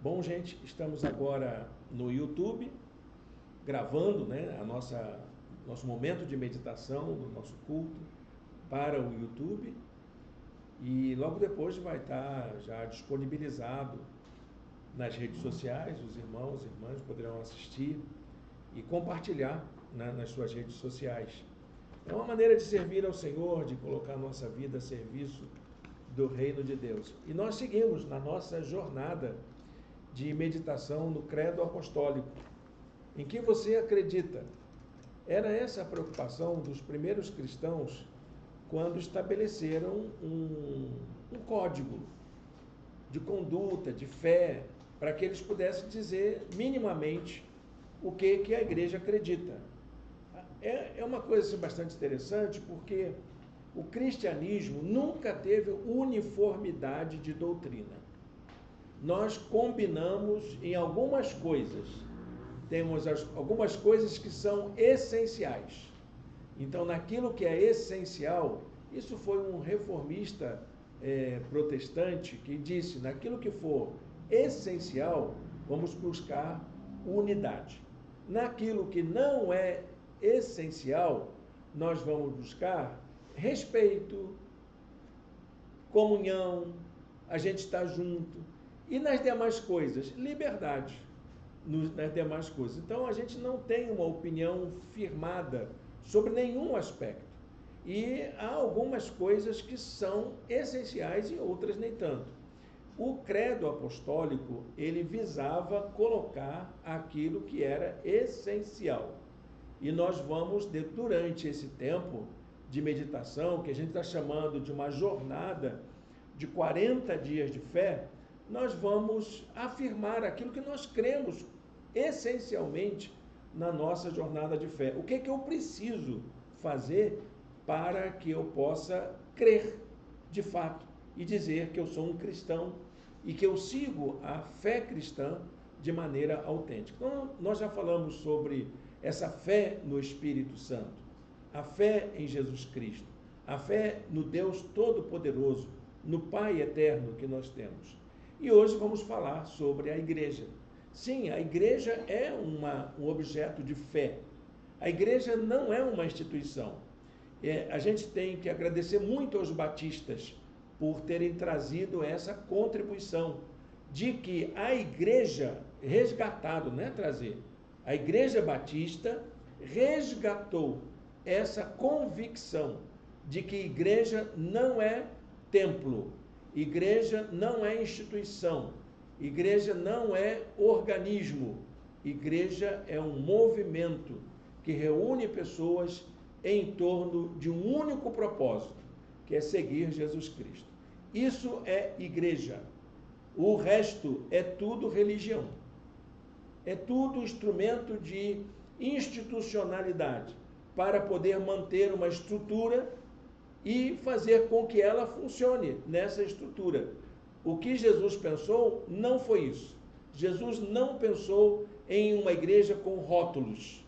Bom, gente, estamos agora no YouTube, gravando, né, nosso momento de meditação, do nosso culto para o YouTube, e logo depois vai estar já disponibilizado nas redes sociais. Os irmãos e irmãs poderão assistir e compartilhar, né, nas suas redes sociais. É uma maneira de servir ao Senhor, de colocar a nossa vida a serviço do reino de Deus. E nós seguimos na nossa jornada de meditação no Credo Apostólico. Em que você acredita? Era essa a preocupação dos primeiros cristãos quando estabeleceram um código de conduta, de fé, para que eles pudessem dizer minimamente o que a igreja acredita. É uma coisa bastante interessante, porque o cristianismo nunca teve uniformidade de doutrina. Nós combinamos em algumas coisas. Temos algumas coisas que são essenciais. Então, naquilo que é essencial, isso foi um reformista protestante que disse: naquilo que for essencial, vamos buscar unidade. Naquilo que não é essencial, nós vamos buscar respeito, comunhão, a gente está junto. E nas demais coisas, liberdade. Nas demais coisas. Então, a gente não tem uma opinião firmada sobre nenhum aspecto. E há algumas coisas que são essenciais e outras nem tanto. O credo apostólico, ele visava colocar aquilo que era essencial. E nós vamos, durante esse tempo de meditação, que a gente está chamando de uma jornada de 40 dias de fé, nós vamos afirmar aquilo que nós cremos essencialmente na nossa jornada de fé. O que é que eu preciso fazer para que eu possa crer de fato e dizer que eu sou um cristão e que eu sigo a fé cristã de maneira autêntica? Então, nós já falamos sobre essa fé no Espírito Santo, a fé em Jesus Cristo, a fé no Deus Todo-Poderoso, no Pai Eterno que nós temos. E hoje vamos falar sobre a igreja. Sim, a igreja é um objeto de fé. A igreja não é uma instituição. A gente tem que agradecer muito aos batistas por terem trazido essa contribuição de que a igreja resgatado, não é trazer, a igreja batista resgatou essa convicção de que igreja não é templo, igreja não é instituição, igreja não é organismo, igreja é um movimento que reúne pessoas em torno de um único propósito, que é seguir Jesus Cristo. Isso é igreja. O resto é tudo religião. É tudo instrumento de institucionalidade para poder manter uma estrutura e fazer com que ela funcione nessa estrutura. O que Jesus pensou não foi isso. Jesus não pensou em uma igreja com rótulos.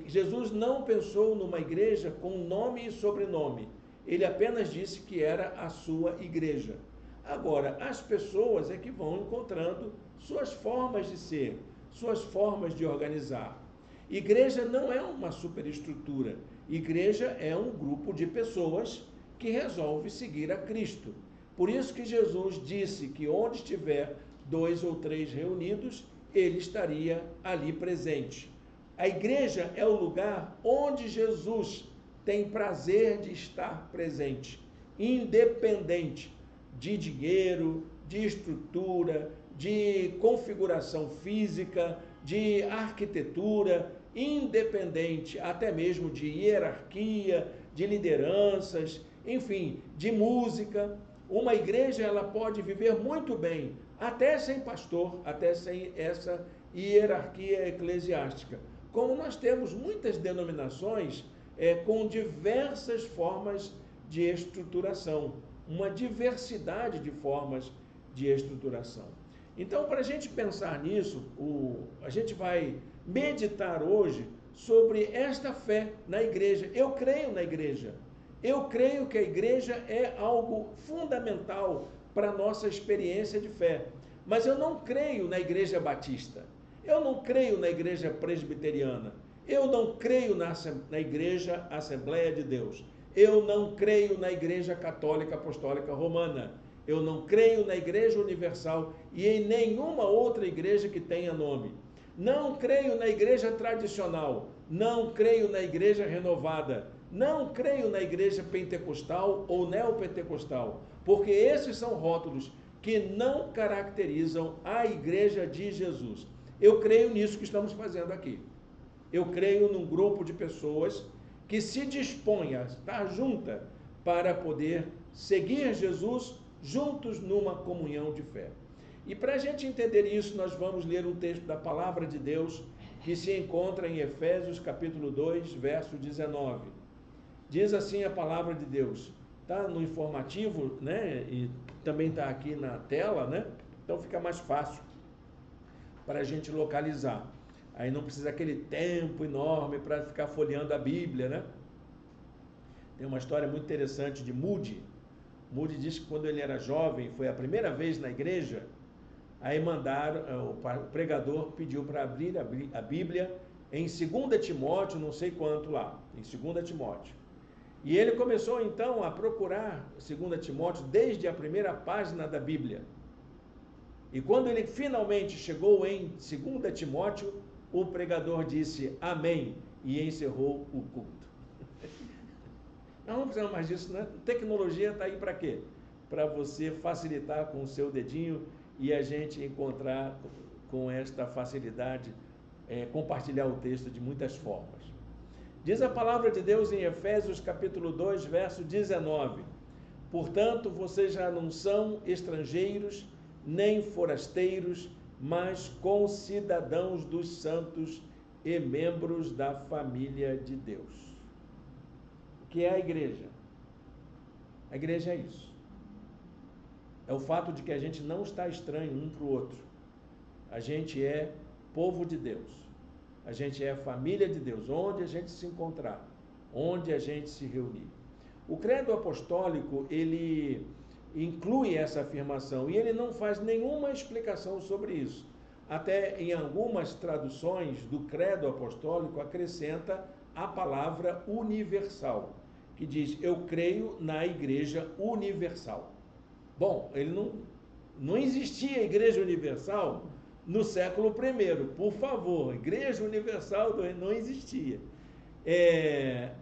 Jesus não pensou numa igreja com nome e sobrenome. Ele apenas disse que era a sua igreja. Agora, as pessoas é que vão encontrando suas formas de ser, suas formas de organizar. Igreja não é uma superestrutura. Igreja é um grupo de pessoas que resolve seguir a Cristo. Por isso que Jesus disse que onde estiver 2 ou 3 reunidos, ele estaria ali presente. A igreja é o lugar onde Jesus tem prazer de estar presente, independente de dinheiro, de estrutura, de configuração física, de arquitetura, independente até mesmo de hierarquia, de lideranças, enfim, de música. Uma igreja, ela pode viver muito bem, até sem pastor, até sem essa hierarquia eclesiástica. Como nós temos muitas denominações com diversas formas de estruturação, uma diversidade de formas de estruturação. Então, para a gente pensar nisso, a gente vai meditar hoje sobre esta fé na igreja. Eu creio na igreja. Eu creio que a igreja é algo fundamental para a nossa experiência de fé. Mas eu não creio na igreja batista, eu não creio na igreja presbiteriana, eu não creio na igreja Assembleia de Deus, eu não creio na igreja católica apostólica romana, eu não creio na igreja universal e em nenhuma outra igreja que tenha nome. Não creio na igreja tradicional, não creio na igreja renovada, não creio na igreja pentecostal ou neopentecostal, porque esses são rótulos que não caracterizam a igreja de Jesus. Eu creio nisso que estamos fazendo aqui. Eu creio num grupo de pessoas que se dispõe a estar junta para poder seguir Jesus juntos numa comunhão de fé. E para a gente entender isso, nós vamos ler um texto da Palavra de Deus que se encontra em Efésios capítulo 2, verso 19. Diz assim a Palavra de Deus. Está no informativo, né? E também está aqui na tela, né? Então fica mais fácil para a gente localizar. Aí não precisa aquele tempo enorme para ficar folheando a Bíblia, né? Tem uma história muito interessante de Moody. Moody diz que quando ele era jovem, foi a primeira vez na igreja, aí mandaram, o pregador pediu para abrir a Bíblia em 2 Timóteo, não sei quanto lá, em 2 Timóteo. E ele começou então a procurar 2 Timóteo desde a primeira página da Bíblia. E quando ele finalmente chegou em 2 Timóteo, o pregador disse amém e encerrou o culto. Nós não precisamos mais disso, né? Tecnologia está aí para quê? Para você facilitar com o seu dedinho e a gente encontrar com esta facilidade, compartilhar o texto de muitas formas. Diz a palavra de Deus em Efésios capítulo 2, verso 19. Portanto, vocês já não são estrangeiros, nem forasteiros, mas concidadãos dos santos e membros da família de Deus. O que é a igreja? A igreja é isso. É o fato de que a gente não está estranho um para o outro. A gente é povo de Deus. A gente é família de Deus, onde a gente se encontrar, onde a gente se reunir. O credo apostólico, ele inclui essa afirmação e ele não faz nenhuma explicação sobre isso. Até em algumas traduções do credo apostólico acrescenta a palavra universal, que diz, eu creio na igreja universal. Bom, ele não existia igreja universal no século I, por favor, igreja universal não existia.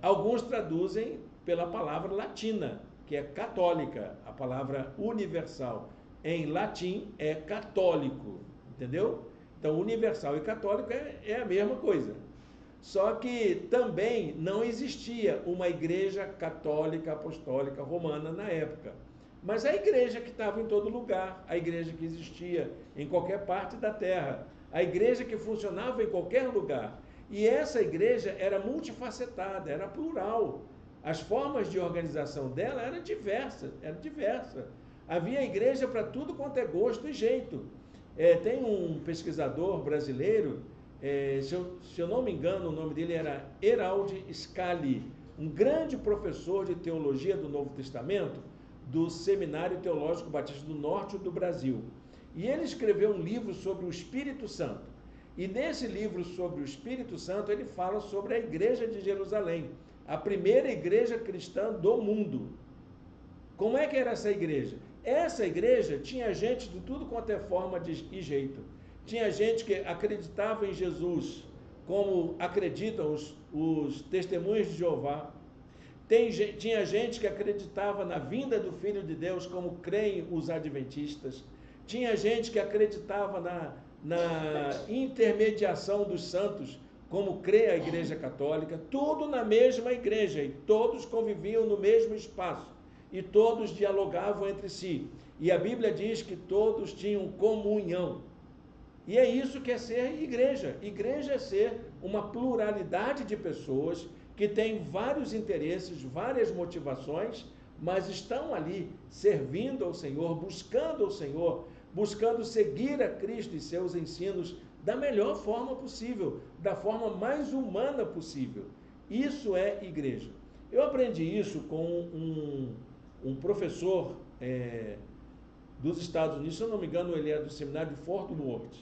Alguns traduzem pela palavra latina, que é católica, a palavra universal. Em latim é católico, entendeu? Então, universal e católico é a mesma coisa. Só que também não existia uma igreja católica apostólica romana na época. Mas a igreja que estava em todo lugar, a igreja que existia em qualquer parte da terra, a igreja que funcionava em qualquer lugar. E essa igreja era multifacetada, era plural. As formas de organização dela eram diversas. Havia igreja para tudo quanto é gosto e jeito. Tem um pesquisador brasileiro, se eu não me engano, o nome dele era Herald Scali, um grande professor de teologia do Novo Testamento, do Seminário Teológico Batista do Norte do Brasil. E ele escreveu um livro sobre o Espírito Santo. E nesse livro sobre o Espírito Santo, ele fala sobre a igreja de Jerusalém, a primeira igreja cristã do mundo. Como é que era essa igreja? Essa igreja tinha gente de tudo quanto é forma e jeito. Tinha gente que acreditava em Jesus, como acreditam os testemunhos de Jeová. Tinha gente que acreditava na vinda do Filho de Deus, como creem os adventistas. Tinha gente que acreditava na intermediação dos santos, como crê a Igreja Católica. Tudo na mesma igreja, e todos conviviam no mesmo espaço, e todos dialogavam entre si. E a Bíblia diz que todos tinham comunhão. E é isso que é ser igreja. Igreja é ser uma pluralidade de pessoas que têm vários interesses, várias motivações, mas estão ali servindo ao Senhor, buscando seguir a Cristo e seus ensinos da melhor forma possível, da forma mais humana possível. Isso é igreja. Eu aprendi isso com um professor dos Estados Unidos, se eu não me engano, ele é do seminário de Fort Worth,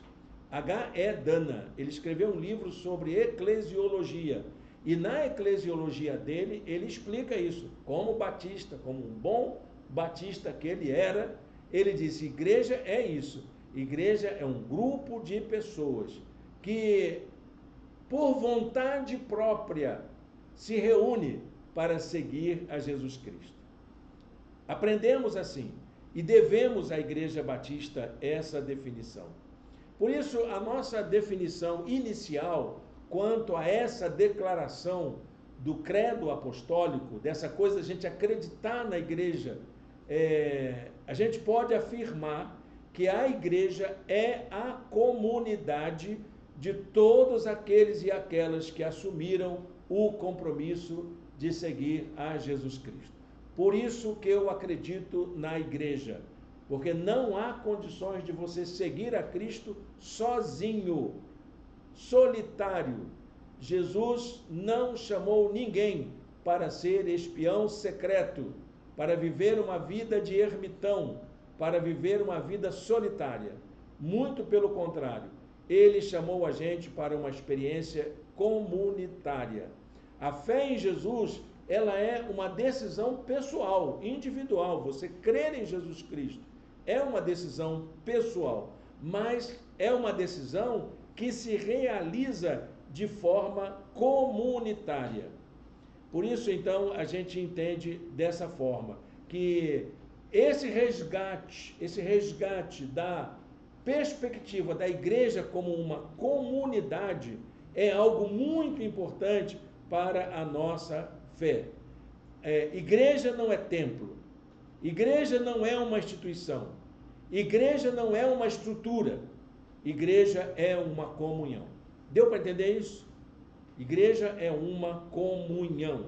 H.E. Dana. Ele escreveu um livro sobre eclesiologia, e na eclesiologia dele, ele explica isso, como batista, como um bom batista que ele era. Ele disse, igreja é isso, igreja é um grupo de pessoas que, por vontade própria, se reúne para seguir a Jesus Cristo. Aprendemos assim, e devemos à Igreja Batista essa definição. Por isso, a nossa definição inicial quanto a essa declaração do credo apostólico, dessa coisa da gente acreditar na igreja, a gente pode afirmar que a igreja é a comunidade de todos aqueles e aquelas que assumiram o compromisso de seguir a Jesus Cristo. Por isso que eu acredito na igreja, porque não há condições de você seguir a Cristo sozinho, solitário. Jesus não chamou ninguém para ser espião secreto, para viver uma vida de ermitão, para viver uma vida solitária. Muito pelo contrário, ele chamou a gente para uma experiência comunitária. A fé em Jesus, ela é uma decisão pessoal, individual. Você crer em Jesus Cristo é uma decisão pessoal, mas é uma decisão que se realiza de forma comunitária. Por isso, então, a gente entende dessa forma, que esse resgate da perspectiva da igreja como uma comunidade é algo muito importante para a nossa fé. Igreja não é templo, igreja não é uma instituição, igreja não é uma estrutura, igreja é uma comunhão. Deu para entender isso? Igreja é uma comunhão.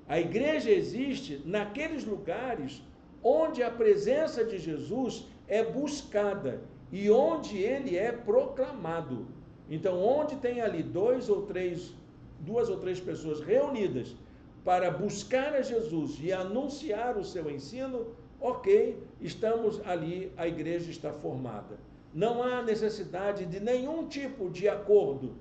A igreja existe naqueles lugares onde a presença de Jesus é buscada e onde ele é proclamado. Então, onde tem ali duas ou três pessoas reunidas para buscar a Jesus e anunciar o seu ensino, ok, estamos ali, a igreja está formada. Não há necessidade de nenhum tipo de acordo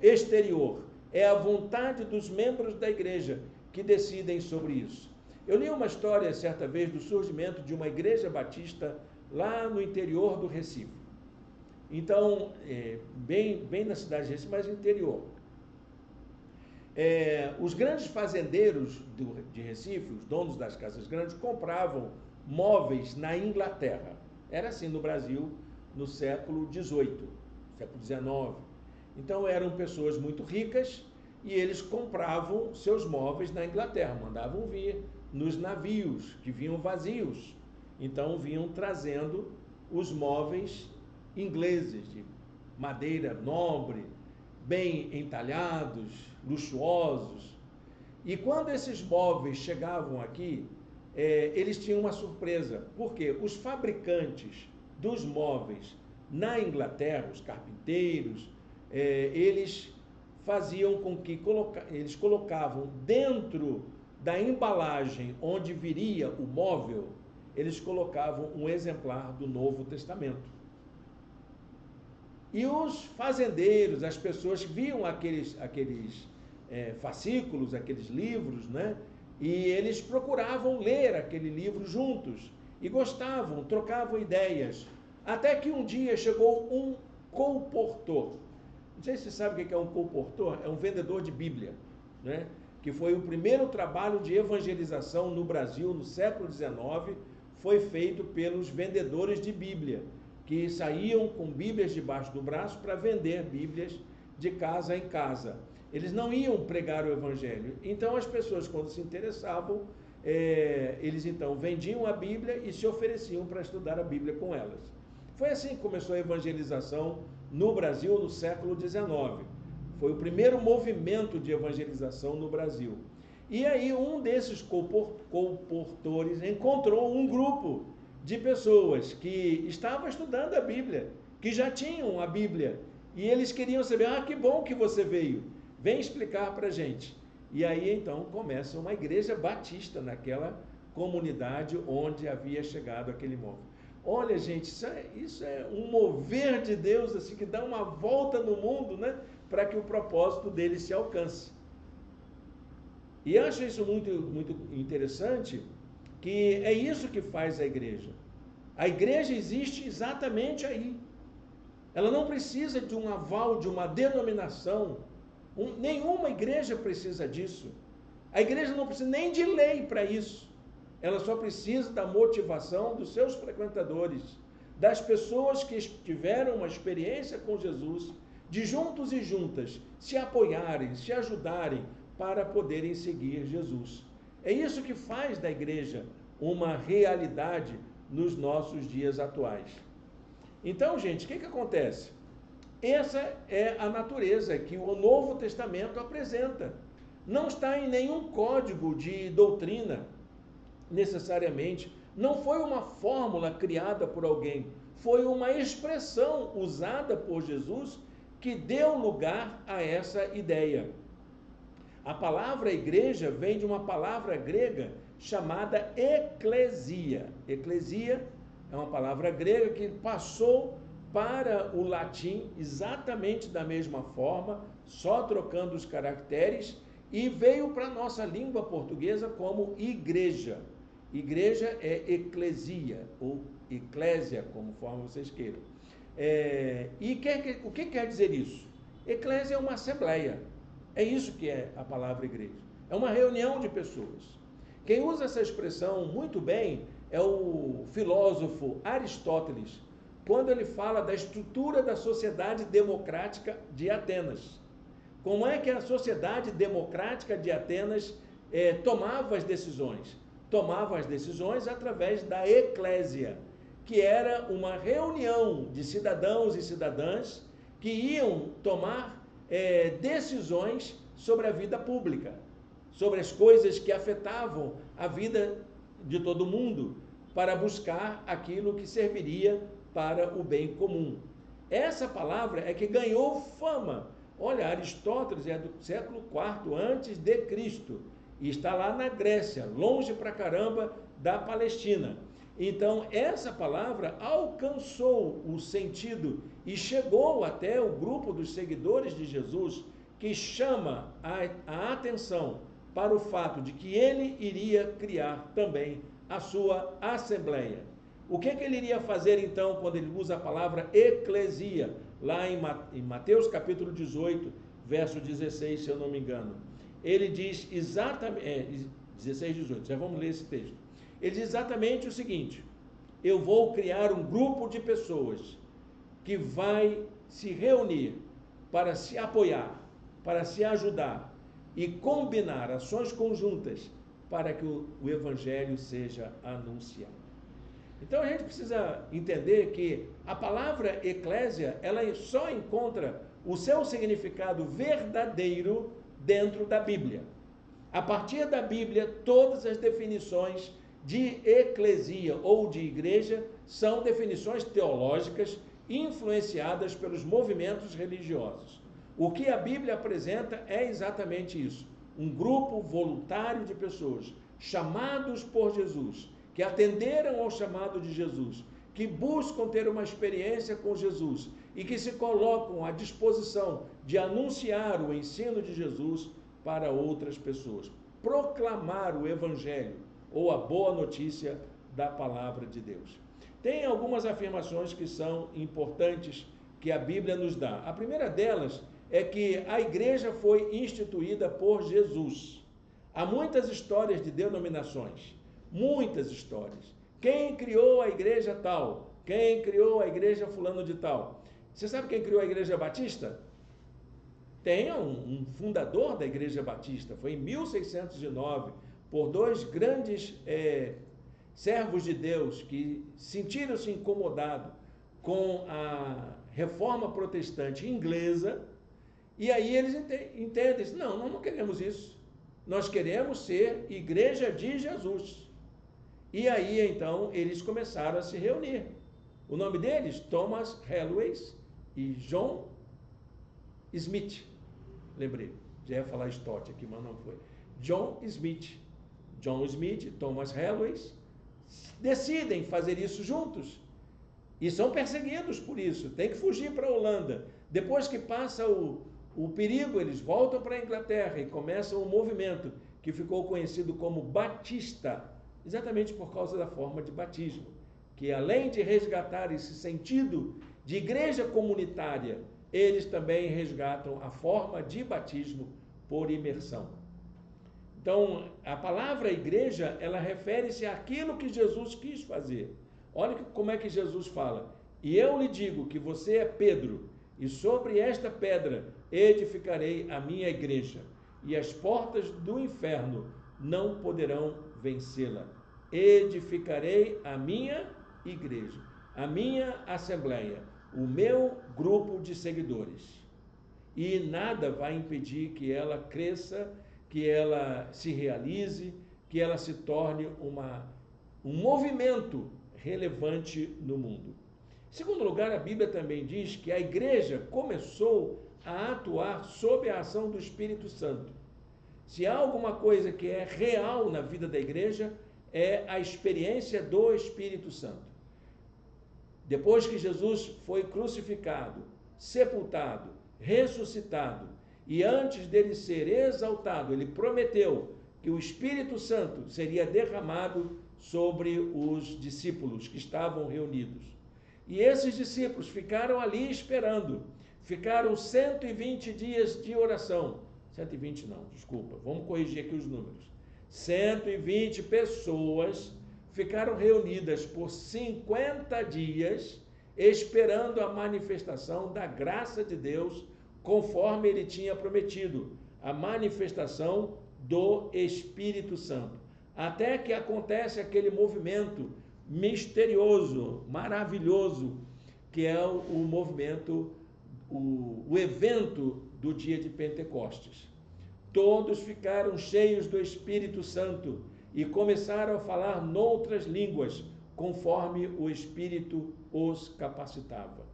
exterior. É a vontade dos membros da igreja que decidem sobre isso. Eu li uma história, certa vez, do surgimento de uma igreja batista lá no interior do Recife. Então, bem na cidade de Recife, mas no interior. Os grandes fazendeiros de Recife, os donos das casas grandes, compravam móveis na Inglaterra. Era assim no Brasil, no século XVIII, século XIX. Então, eram pessoas muito ricas e eles compravam seus móveis na Inglaterra, mandavam vir nos navios que vinham vazios. Então, vinham trazendo os móveis ingleses, de madeira nobre, bem entalhados, luxuosos. E quando esses móveis chegavam aqui, eles tinham uma surpresa, porque os fabricantes dos móveis na Inglaterra, os carpinteiros, eles faziam com que eles colocavam dentro da embalagem onde viria o móvel, eles colocavam um exemplar do Novo Testamento. E os fazendeiros, as pessoas viam aqueles fascículos, aqueles livros, né? E eles procuravam ler aquele livro juntos e gostavam, trocavam ideias. Até que um dia chegou um colportor. Não sei se você sabe o que é um colportor, é um vendedor de Bíblia, né? Que foi o primeiro trabalho de evangelização no Brasil no século XIX, foi feito pelos vendedores de Bíblia, que saíam com Bíblias debaixo do braço para vender Bíblias de casa em casa. Eles não iam pregar o Evangelho. Então, as pessoas, quando se interessavam, eles então vendiam a Bíblia e se ofereciam para estudar a Bíblia com elas. Foi assim que começou a evangelização no Brasil no século XIX. Foi o primeiro movimento de evangelização no Brasil. E aí um desses colportores encontrou um grupo de pessoas que estavam estudando a Bíblia, que já tinham a Bíblia, e eles queriam saber, que bom que você veio, vem explicar para a gente. E aí então começa uma igreja batista naquela comunidade onde havia chegado aquele móvel. Olha, gente, isso é um mover de Deus, assim, que dá uma volta no mundo, né? Para que o propósito dele se alcance. E eu acho isso muito, muito interessante, que é isso que faz a igreja. A igreja existe exatamente aí. Ela não precisa de um aval, de uma denominação. Nenhuma igreja precisa disso. A igreja não precisa nem de lei para isso. Ela só precisa da motivação dos seus frequentadores, das pessoas que tiveram uma experiência com Jesus, de juntos e juntas se apoiarem, se ajudarem para poderem seguir Jesus. É isso que faz da igreja uma realidade nos nossos dias atuais. Então, gente, o que acontece? Essa é a natureza que o Novo Testamento apresenta. Não está em nenhum código de doutrina, necessariamente. Não foi uma fórmula criada por alguém. Foi uma expressão usada por Jesus que deu lugar a essa ideia. A palavra igreja vem de uma palavra grega chamada eclesia. Eclesia é uma palavra grega que passou para o latim exatamente da mesma forma, só trocando os caracteres, e veio para a nossa língua portuguesa como igreja. Igreja é eclesia, ou eclésia, como forma vocês queiram. O que quer dizer isso? Eclésia é uma assembleia. É isso que é a palavra igreja. É uma reunião de pessoas. Quem usa essa expressão muito bem é o filósofo Aristóteles, quando ele fala da estrutura da sociedade democrática de Atenas. Como é que a sociedade democrática de Atenas tomava as decisões? Tomava as decisões através da eclésia, que era uma reunião de cidadãos e cidadãs que iam tomar decisões sobre a vida pública, sobre as coisas que afetavam a vida de todo mundo, para buscar aquilo que serviria para o bem comum. Essa palavra é que ganhou fama. Olha, Aristóteles é do século IV antes de Cristo e está lá na Grécia, longe pra caramba da Palestina. Então, essa palavra alcançou o sentido e chegou até o grupo dos seguidores de Jesus, que chama a atenção para o fato de que ele iria criar também a sua assembleia. O que ele iria fazer então quando ele usa a palavra eclesia, lá em Mateus capítulo 18, verso 16, se eu não me engano? Ele diz exatamente, 16, 18, já vamos ler esse texto. Ele diz exatamente o seguinte: eu vou criar um grupo de pessoas que vai se reunir para se apoiar, para se ajudar e combinar ações conjuntas para que o evangelho seja anunciado. Então a gente precisa entender que a palavra eclésia, ela só encontra o seu significado verdadeiro dentro da Bíblia. A partir da Bíblia, todas as definições de eclesia ou de igreja são definições teológicas influenciadas pelos movimentos religiosos. O que a Bíblia apresenta é exatamente isso: um grupo voluntário de pessoas chamados por Jesus, que atenderam ao chamado de Jesus, que buscam ter uma experiência com Jesus e que se colocam à disposição de anunciar o ensino de Jesus para outras pessoas, proclamar o evangelho ou a boa notícia da palavra de Deus. Tem algumas afirmações que são importantes que a Bíblia nos dá. A primeira delas é que a igreja foi instituída por Jesus. Há muitas histórias de denominações, muitas histórias. Quem criou a igreja tal? Quem criou a igreja fulano de tal? Você sabe quem criou a igreja batista? Tem um fundador da igreja batista, foi em 1609, por dois grandes servos de Deus que sentiram-se incomodados com a reforma protestante inglesa, e aí eles entendem, não, nós não queremos isso, nós queremos ser igreja de Jesus. E aí então eles começaram a se reunir. O nome deles, Thomas Helwys e John Smith. Lembrei, já ia falar Stott aqui, mas não foi. John Smith. John Smith, Thomas Helwys, decidem fazer isso juntos E são perseguidos por isso, tem que fugir para a Holanda. Depois que passa o perigo, eles voltam para a Inglaterra e começam um movimento que ficou conhecido como Batista, exatamente por causa da forma de batismo, que além de resgatar esse sentido de igreja comunitária, eles também resgatam a forma de batismo por imersão. Então, a palavra igreja, ela refere-se àquilo que Jesus quis fazer. Olha como é que Jesus fala. E eu lhe digo que você é Pedro, e sobre esta pedra edificarei a minha igreja, e as portas do inferno não poderão vencê-la. Edificarei a minha igreja, a minha assembleia, o meu grupo de seguidores. E nada vai impedir que ela cresça, que ela se realize, que ela se torne um movimento relevante no mundo. Em segundo lugar, a Bíblia também diz que a igreja começou a atuar sob a ação do Espírito Santo. Se há alguma coisa que é real na vida da igreja, é a experiência do Espírito Santo. Depois que Jesus foi crucificado, sepultado, ressuscitado, e antes dele ser exaltado, ele prometeu que o Espírito Santo seria derramado sobre os discípulos que estavam reunidos. E esses discípulos ficaram ali esperando. Ficaram 120 dias de oração. 120 não, desculpa, vamos corrigir aqui os números. 120 pessoas ficaram reunidas por 50 dias, esperando a manifestação da graça de Deus, conforme ele tinha prometido, a manifestação do Espírito Santo. Até que acontece aquele movimento misterioso, maravilhoso, que é o movimento, o evento do dia de Pentecostes. Todos ficaram cheios do Espírito Santo e começaram a falar noutras línguas, conforme o Espírito os capacitava.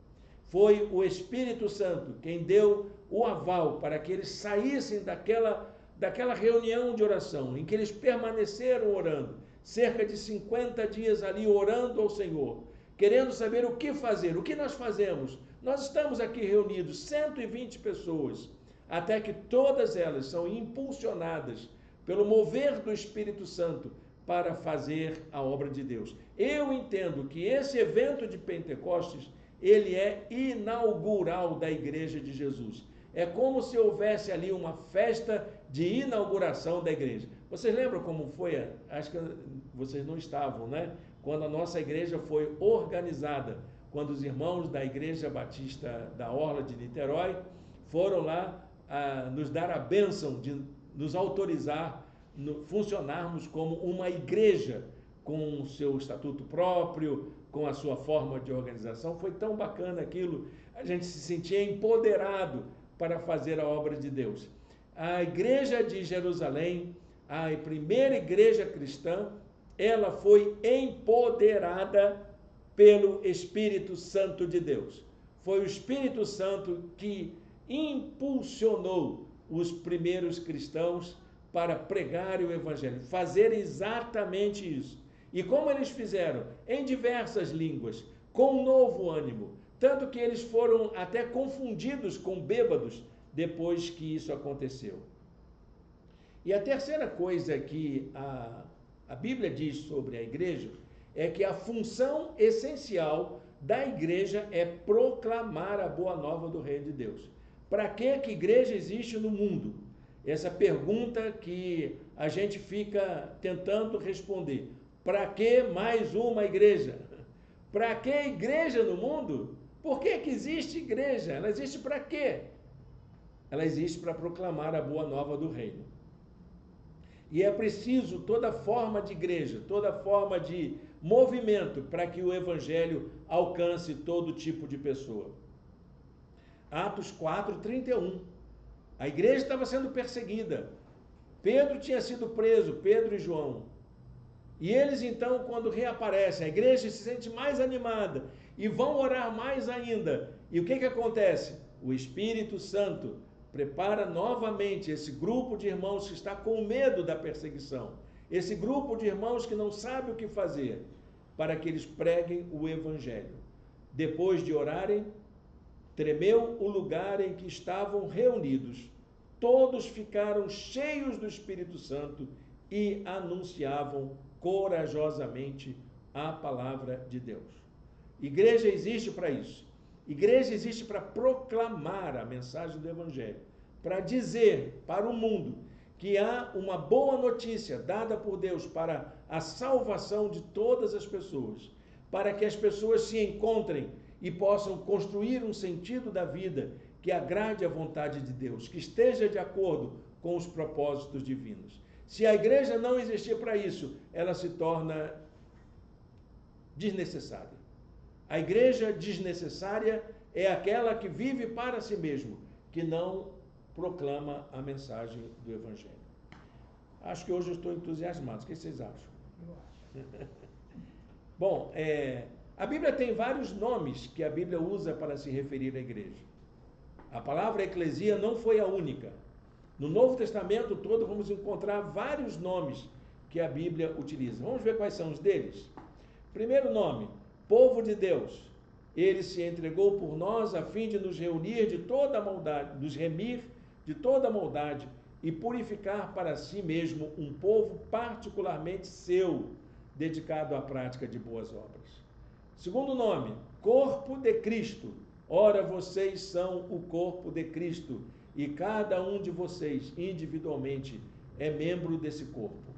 Foi o Espírito Santo quem deu o aval para que eles saíssem daquela reunião de oração, em que eles permaneceram orando, cerca de 50 dias ali orando ao Senhor, querendo saber o que fazer, o que nós fazemos. Nós estamos aqui reunidos, 120 pessoas, até que todas elas são impulsionadas pelo mover do Espírito Santo para fazer a obra de Deus. Eu entendo que esse evento de Pentecostes, ele é inaugural da Igreja de Jesus. É como se houvesse ali uma festa de inauguração da igreja. Vocês lembram como foi? Acho que vocês não estavam, né? Quando a nossa igreja foi organizada, quando os irmãos da Igreja Batista da Orla de Niterói foram lá nos dar a bênção de nos autorizar funcionarmos como uma igreja com o seu estatuto próprio, com a sua forma de organização. Foi tão bacana aquilo, a gente se sentia empoderado para fazer a obra de Deus. A igreja de Jerusalém, a primeira igreja cristã, ela foi empoderada pelo Espírito Santo de Deus. Foi o Espírito Santo que impulsionou os primeiros cristãos para pregarem o Evangelho, fazer exatamente isso. E como eles fizeram? Em diversas línguas, com um novo ânimo, tanto que eles foram até confundidos com bêbados depois que isso aconteceu. E a terceira coisa que a Bíblia diz sobre a igreja é que a função essencial da igreja é proclamar a boa nova do Reino de Deus. Para que igreja existe no mundo? Essa pergunta que a gente fica tentando responder. Para que mais uma igreja? Para que igreja no mundo? Por que existe igreja? Ela existe para quê? Ela existe para proclamar a boa nova do reino. E é preciso toda forma de igreja, toda forma de movimento para que o evangelho alcance todo tipo de pessoa. Atos 4:31. A igreja estava sendo perseguida. Pedro tinha sido preso, Pedro e João. E eles então, quando reaparecem, a igreja se sente mais animada e vão orar mais ainda. E o que acontece? O Espírito Santo prepara novamente esse grupo de irmãos que está com medo da perseguição, esse grupo de irmãos que não sabe o que fazer, para que eles preguem o Evangelho. Depois de orarem, tremeu o lugar em que estavam reunidos. Todos ficaram cheios do Espírito Santo e anunciavam corajosamente a palavra de Deus. Igreja existe para isso. Igreja existe para proclamar a mensagem do Evangelho, para dizer para o mundo que há uma boa notícia dada por Deus para a salvação de todas as pessoas, para que as pessoas se encontrem e possam construir um sentido da vida que agrade a vontade de Deus, que esteja de acordo com os propósitos divinos. Se a igreja não existir para isso, ela se torna desnecessária. A igreja desnecessária é aquela que vive para si mesmo, que não proclama a mensagem do Evangelho. Acho que hoje eu estou entusiasmado. O que vocês acham? Eu acho. Bom, a Bíblia tem vários nomes que a Bíblia usa para se referir à igreja. A palavra eclesia não foi a única. No Novo Testamento todo vamos encontrar vários nomes que a Bíblia utiliza. Vamos ver quais são os deles. Primeiro nome, povo de Deus. Ele se entregou por nós a fim de nos reunir de toda a maldade, nos remir de toda a maldade e purificar para si mesmo um povo particularmente seu, dedicado à prática de boas obras. Segundo nome, corpo de Cristo. Ora, vocês são o corpo de Cristo e cada um de vocês, individualmente, é membro desse corpo.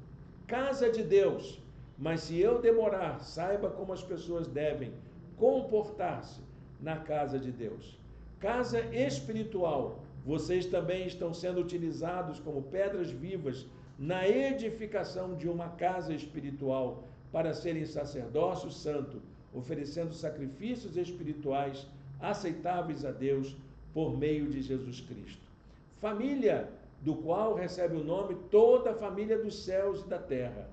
Casa de Deus. Mas se eu demorar, saiba como as pessoas devem comportar-se na casa de Deus. Casa espiritual. Vocês também estão sendo utilizados como pedras vivas na edificação de uma casa espiritual para serem sacerdócio santo, oferecendo sacrifícios espirituais aceitáveis a Deus por meio de Jesus Cristo. Família, do qual recebe o nome toda a família dos céus e da terra.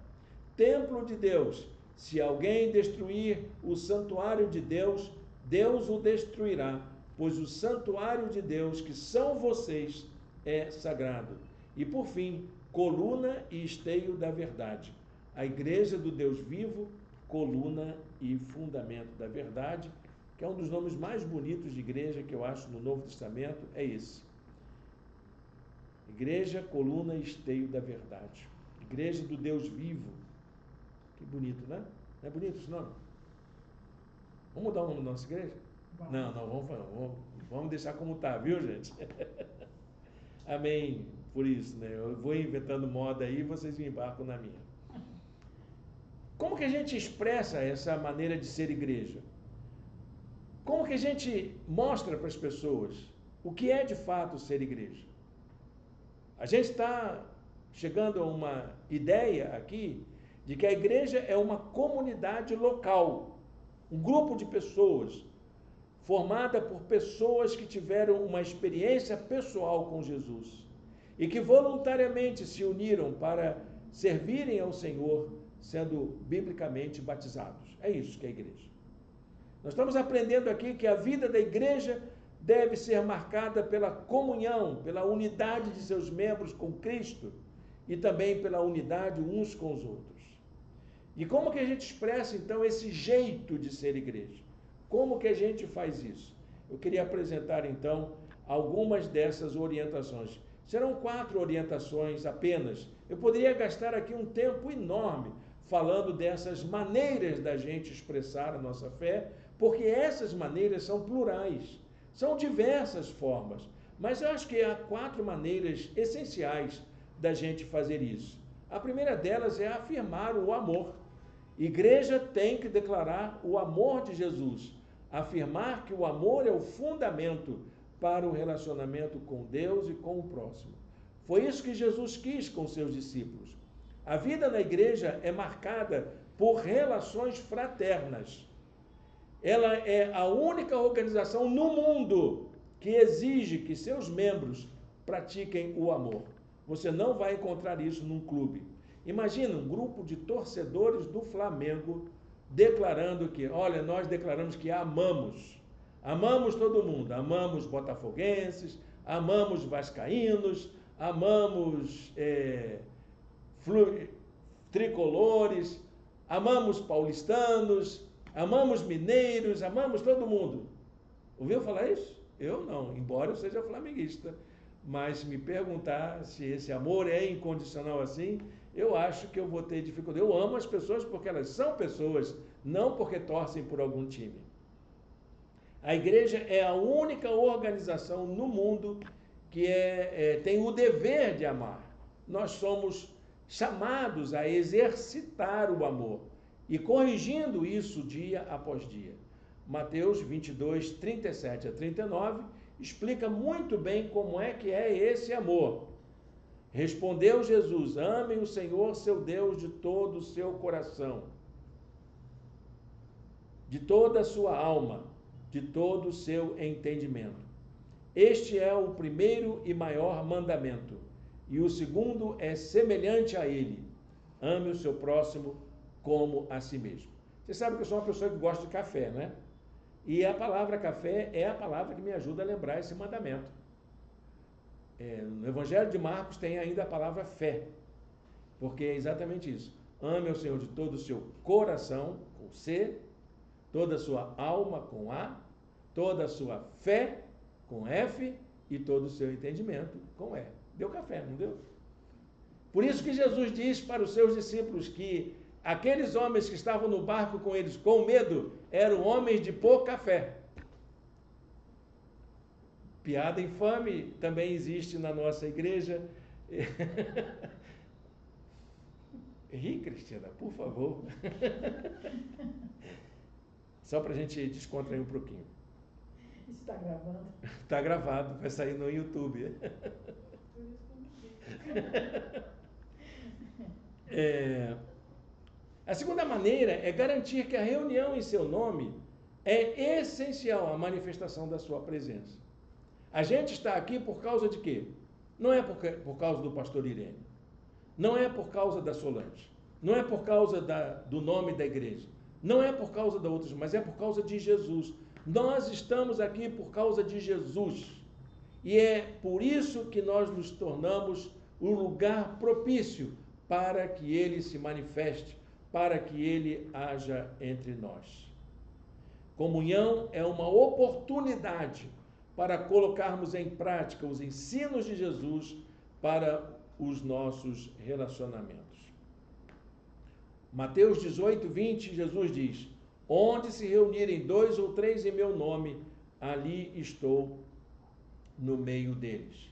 Templo de Deus. Se alguém destruir o santuário de Deus, Deus o destruirá, pois o santuário de Deus, que são vocês, é sagrado. E por fim, coluna e esteio da verdade. A igreja do Deus vivo, coluna e fundamento da verdade, que é um dos nomes mais bonitos de igreja que eu acho no Novo Testamento, é esse. Igreja, coluna e esteio da verdade. Igreja do Deus vivo. Que bonito, né? Não é bonito esse nome? Vamos mudar o nome da nossa igreja? Não, vamos deixar como está, viu, gente? Amém por isso, né? Eu vou inventando moda aí e vocês embarcam na minha. Como que a gente expressa essa maneira de ser igreja? Como que a gente mostra para as pessoas o que é de fato ser igreja? A gente está chegando a uma ideia aqui de que a igreja é uma comunidade local, um grupo de pessoas formada por pessoas que tiveram uma experiência pessoal com Jesus e que voluntariamente se uniram para servirem ao Senhor, sendo biblicamente batizados. É isso que é a igreja. Nós estamos aprendendo aqui que a vida da igreja deve ser marcada pela comunhão, pela unidade de seus membros com Cristo e também pela unidade uns com os outros. E como que a gente expressa, então, esse jeito de ser igreja? Como que a gente faz isso? Eu queria apresentar, então, algumas dessas orientações. Serão 4 orientações apenas. Eu poderia gastar aqui um tempo enorme falando dessas maneiras da gente expressar a nossa fé, porque essas maneiras são plurais, são diversas formas, mas eu acho que há 4 maneiras essenciais da gente fazer isso. A primeira delas é afirmar o amor. Igreja tem que declarar o amor de Jesus, afirmar que o amor é o fundamento para o relacionamento com Deus e com o próximo. Foi isso que Jesus quis com seus discípulos. A vida na igreja é marcada por relações fraternas. Ela é a única organização no mundo que exige que seus membros pratiquem o amor. Você não vai encontrar isso num clube. Imagina um grupo de torcedores do Flamengo declarando que, olha, nós declaramos que amamos todo mundo, amamos botafoguenses, amamos vascaínos, amamos tricolores, amamos paulistanos, amamos mineiros, amamos todo mundo. Ouviu falar isso? Eu não, embora eu seja flamenguista. Mas se me perguntar se esse amor é incondicional assim, eu acho que eu vou ter dificuldade. Eu amo as pessoas porque elas são pessoas, não porque torcem por algum time. A igreja é a única organização no mundo que tem o dever de amar. Nós somos chamados a exercitar o amor e corrigindo isso dia após dia. Mateus 22, 37 a 39 explica muito bem como é que é esse amor. Respondeu Jesus: amem o Senhor seu Deus de todo o seu coração, de toda a sua alma, de todo o seu entendimento. Este é o primeiro e maior mandamento. E o segundo é semelhante a ele: ame o seu próximo como a si mesmo. Você sabe que eu sou uma pessoa que gosta de café, né? E a palavra café é a palavra que me ajuda a lembrar esse mandamento. No Evangelho de Marcos tem ainda a palavra fé, porque é exatamente isso. Ame ao Senhor de todo o seu coração, com C, toda a sua alma, com A, toda a sua fé, com F, e todo o seu entendimento, com E. Deu café, não deu? Por isso que Jesus diz para os seus discípulos que aqueles homens que estavam no barco com eles com medo eram homens de pouca fé. Piada infame também existe na nossa igreja. Ri, Cristina, por favor. Só para a gente descontrair um pouquinho. Está gravando? Está gravado, vai sair no YouTube. A segunda maneira é garantir que a reunião em seu nome é essencial à manifestação da sua presença. A gente está aqui por causa de quê? Não é por causa do pastor Irene, não é por causa da Solange, não é por causa do nome da igreja, não é por causa da outras, mas é por causa de Jesus. Nós estamos aqui por causa de Jesus. E é por isso que nós nos tornamos o lugar propício para que ele se manifeste, para que ele haja entre nós. Comunhão é uma oportunidade para colocarmos em prática os ensinos de Jesus para os nossos relacionamentos. Mateus 18, 20, Jesus diz: onde se reunirem 2 ou 3 em meu nome, ali estou no meio deles.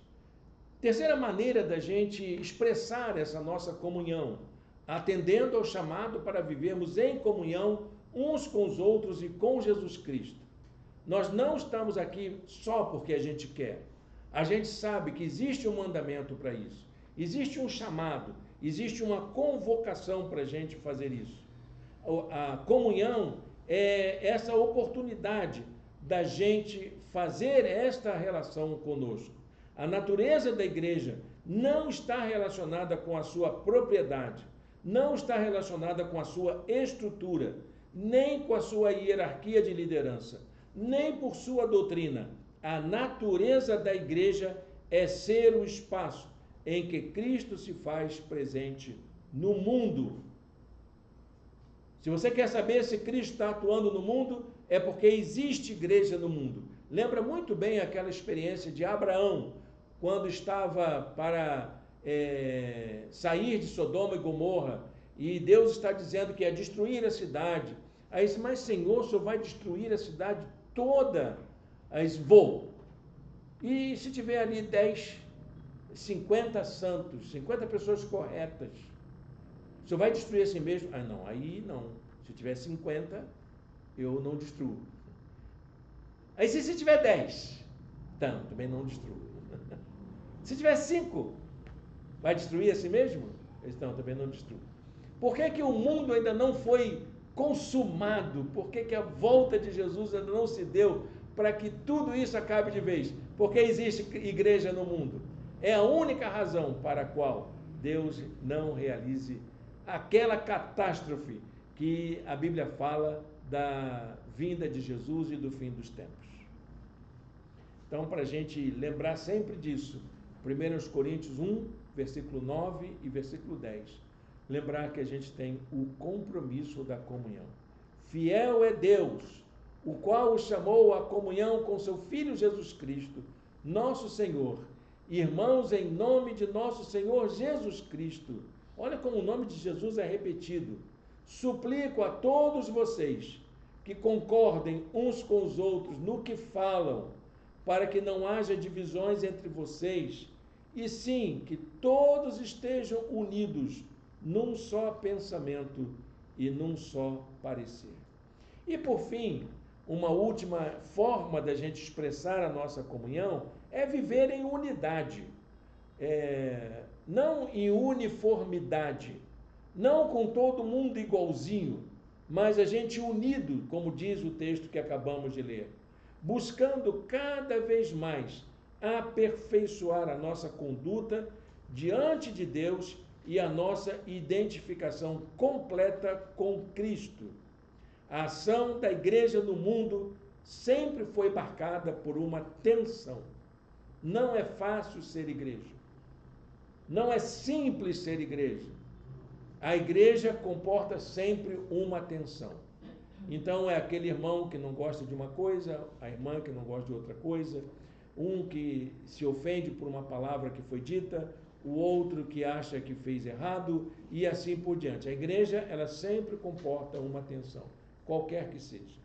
Terceira maneira da gente expressar essa nossa comunhão, atendendo ao chamado para vivermos em comunhão uns com os outros e com Jesus Cristo. Nós não estamos aqui só porque a gente quer. A gente sabe que existe um mandamento para isso. Existe um chamado, existe uma convocação para a gente fazer isso. A comunhão é essa oportunidade da gente fazer esta relação conosco. A natureza da igreja não está relacionada com a sua propriedade, não está relacionada com a sua estrutura, nem com a sua hierarquia de liderança, nem por sua doutrina. A natureza da igreja é ser o espaço em que Cristo se faz presente no mundo. Se você quer saber se Cristo está atuando no mundo, é porque existe igreja no mundo. Lembra muito bem aquela experiência de Abraão, quando estava para sair de Sodoma e Gomorra, e Deus está dizendo que ia destruir a cidade. Aí disse: mas Senhor, o Senhor vai destruir a cidade toda? Aí disse: vou. E se tiver ali 10, 50 santos, 50 pessoas corretas, o Senhor vai destruir assim mesmo? Ah, não, aí não. Se tiver 50, eu não destruo. Aí se tiver 10, então, também não destruo. Se tiver 5, vai destruir assim mesmo? Então, também não destruo. Por que que o mundo ainda não foi consumado? Por que que a volta de Jesus ainda não se deu para que tudo isso acabe de vez? Porque existe igreja no mundo. É a única razão para a qual Deus não realize aquela catástrofe que a Bíblia fala da vinda de Jesus e do fim dos tempos. Então, para a gente lembrar sempre disso, 1 Coríntios 1, versículo 9 e versículo 10, lembrar que a gente tem o compromisso da comunhão. Fiel é Deus, o qual os chamou à comunhão com seu Filho Jesus Cristo, nosso Senhor. Irmãos, em nome de nosso Senhor Jesus Cristo, olha como o nome de Jesus é repetido, suplico a todos vocês que concordem uns com os outros no que falam, para que não haja divisões entre vocês, e sim que todos estejam unidos num só pensamento e num só parecer. E por fim, uma última forma da gente expressar a nossa comunhão é viver em unidade, não em uniformidade, não com todo mundo igualzinho, mas a gente unido, como diz o texto que acabamos de ler, buscando cada vez mais aperfeiçoar a nossa conduta diante de Deus e a nossa identificação completa com Cristo. A ação da igreja no mundo sempre foi marcada por uma tensão. Não é fácil ser igreja. Não é simples ser igreja. A igreja comporta sempre uma tensão. Então é aquele irmão que não gosta de uma coisa, a irmã que não gosta de outra coisa, um que se ofende por uma palavra que foi dita, o outro que acha que fez errado e assim por diante. A igreja, ela sempre comporta uma tensão, qualquer que seja.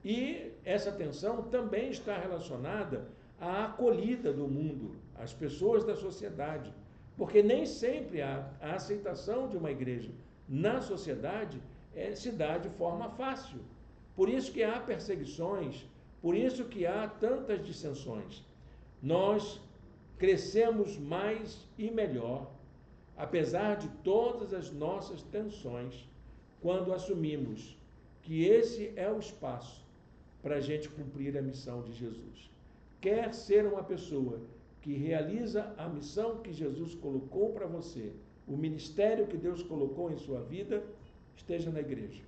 E essa tensão também está relacionada à acolhida do mundo, às pessoas da sociedade, porque nem sempre a aceitação de uma igreja na sociedade se dá de forma fácil. Por isso que há perseguições, por isso que há tantas dissensões. Nós crescemos mais e melhor, apesar de todas as nossas tensões, quando assumimos que esse é o espaço para a gente cumprir a missão de Jesus. Quer ser uma pessoa que realiza a missão que Jesus colocou para você, o ministério que Deus colocou em sua vida, esteja na igreja.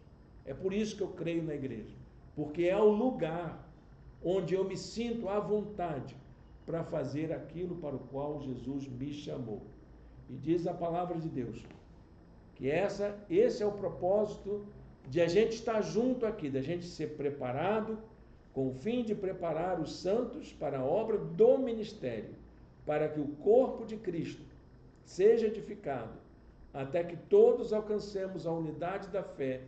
É por isso que eu creio na igreja, porque é o lugar onde eu me sinto à vontade para fazer aquilo para o qual Jesus me chamou. E diz a palavra de Deus que esse é o propósito de a gente estar junto aqui, da gente ser preparado com o fim de preparar os santos para a obra do ministério, para que o corpo de Cristo seja edificado, até que todos alcancemos a unidade da fé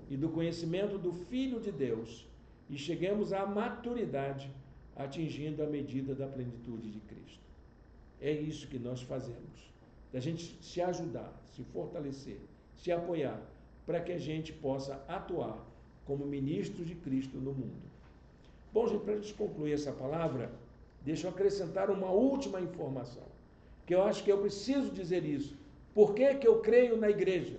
e do conhecimento do Filho de Deus e cheguemos à maturidade, atingindo a medida da plenitude de Cristo. É isso que nós fazemos, da gente se ajudar, se fortalecer, se apoiar, para que a gente possa atuar como ministros de Cristo no mundo. Bom, gente, para a gente concluir essa palavra, deixa eu acrescentar uma última informação, que eu acho que eu preciso dizer isso. Por que que eu creio na igreja?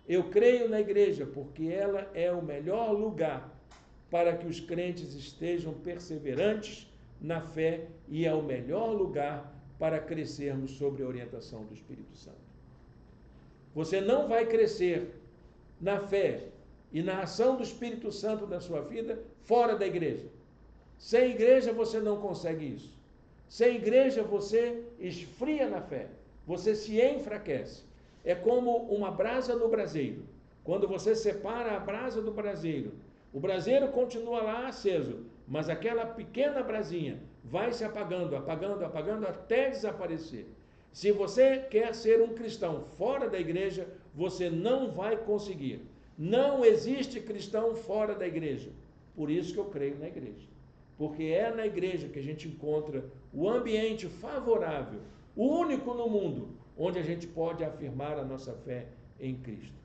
Eu creio na igreja porque ela é o melhor lugar para que os crentes estejam perseverantes na fé e é o melhor lugar para crescermos sob a orientação do Espírito Santo. Você não vai crescer na fé e na ação do Espírito Santo na sua vida fora da igreja. Sem igreja você não consegue isso. Sem igreja você esfria na fé, você se enfraquece. É como uma brasa no braseiro. Quando você separa a brasa do braseiro, o braseiro continua lá aceso, mas aquela pequena brasinha vai se apagando, apagando, apagando até desaparecer. Se você quer ser um cristão fora da igreja, você não vai conseguir. Não existe cristão fora da igreja. Por isso que eu creio na igreja. Porque é na igreja que a gente encontra o ambiente favorável, o único no mundo, onde a gente pode afirmar a nossa fé em Cristo.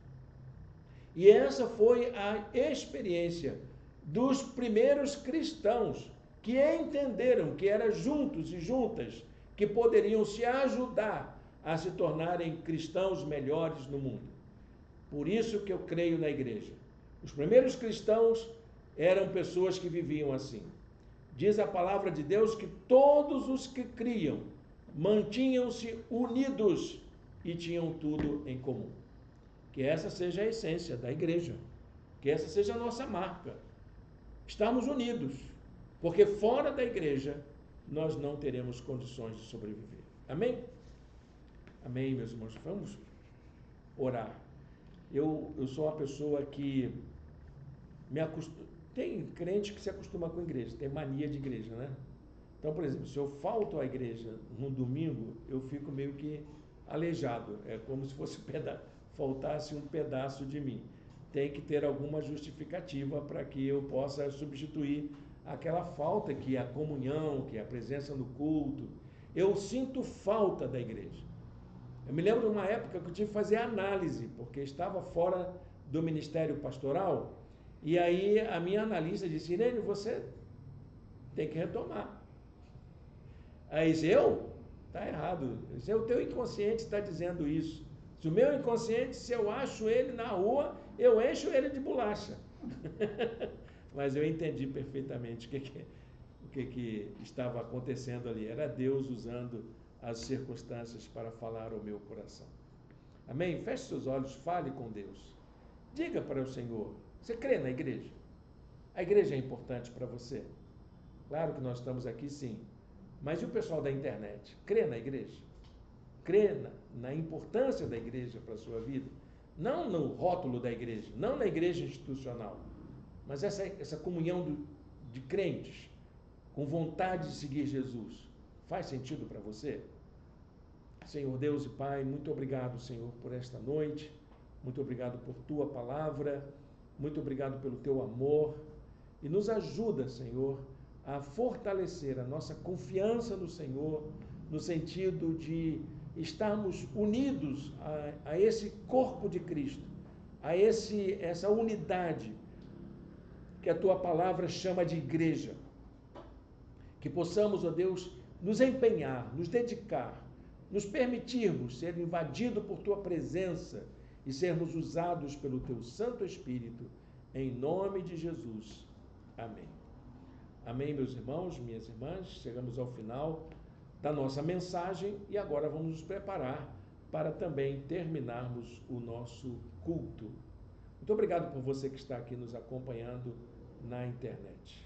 E essa foi a experiência dos primeiros cristãos que entenderam que eram juntos e juntas que poderiam se ajudar a se tornarem cristãos melhores no mundo. Por isso que eu creio na igreja. Os primeiros cristãos eram pessoas que viviam assim. Diz a palavra de Deus que todos os que criam mantinham-se unidos e tinham tudo em comum. Que essa seja a essência da igreja. Que essa seja a nossa marca. Estarmos unidos. Porque fora da igreja nós não teremos condições de sobreviver. Amém? Amém, meus irmãos. Vamos orar. Eu sou uma pessoa que me acostuma. Tem crente que se acostuma com a igreja, tem mania de igreja, né? Então, por exemplo, se eu falto à igreja no domingo, eu fico meio que aleijado. É como se fosse faltasse um pedaço de mim. Tem que ter alguma justificativa para que eu possa substituir aquela falta que é a comunhão, que é a presença no culto. Eu sinto falta da igreja. Eu me lembro de uma época que eu tive que fazer análise, porque estava fora do ministério pastoral, e aí a minha analista disse: Irene, você tem que retomar. Aí disse: eu? Está errado. Disse: o teu inconsciente está dizendo isso. Se o meu inconsciente, se eu acho ele na rua, eu encho ele de bolacha. Mas eu entendi perfeitamente o que estava acontecendo ali. Era Deus usando as circunstâncias para falar ao meu coração. Amém? Feche seus olhos, fale com Deus. Diga para o Senhor: você crê na igreja? A igreja é importante para você? Claro que nós estamos aqui, sim. Mas e o pessoal da internet? Crê na igreja? Crê na importância da igreja para a sua vida? Não no rótulo da igreja, não na igreja institucional, mas essa comunhão de crentes com vontade de seguir Jesus. Faz sentido para você? Senhor Deus e Pai, muito obrigado, Senhor, por esta noite. Muito obrigado por Tua palavra. Muito obrigado pelo Teu amor. E nos ajuda, Senhor, a fortalecer a nossa confiança no Senhor, no sentido de estarmos unidos a esse corpo de Cristo, a essa unidade que a Tua palavra chama de igreja. Que possamos, ó Deus, nos empenhar, nos dedicar, nos permitirmos ser invadidos por Tua presença e sermos usados pelo Teu Santo Espírito, em nome de Jesus. Amém. Amém, meus irmãos, minhas irmãs. Chegamos ao final da nossa mensagem e agora vamos nos preparar para também terminarmos o nosso culto. Muito obrigado por você que está aqui nos acompanhando na internet.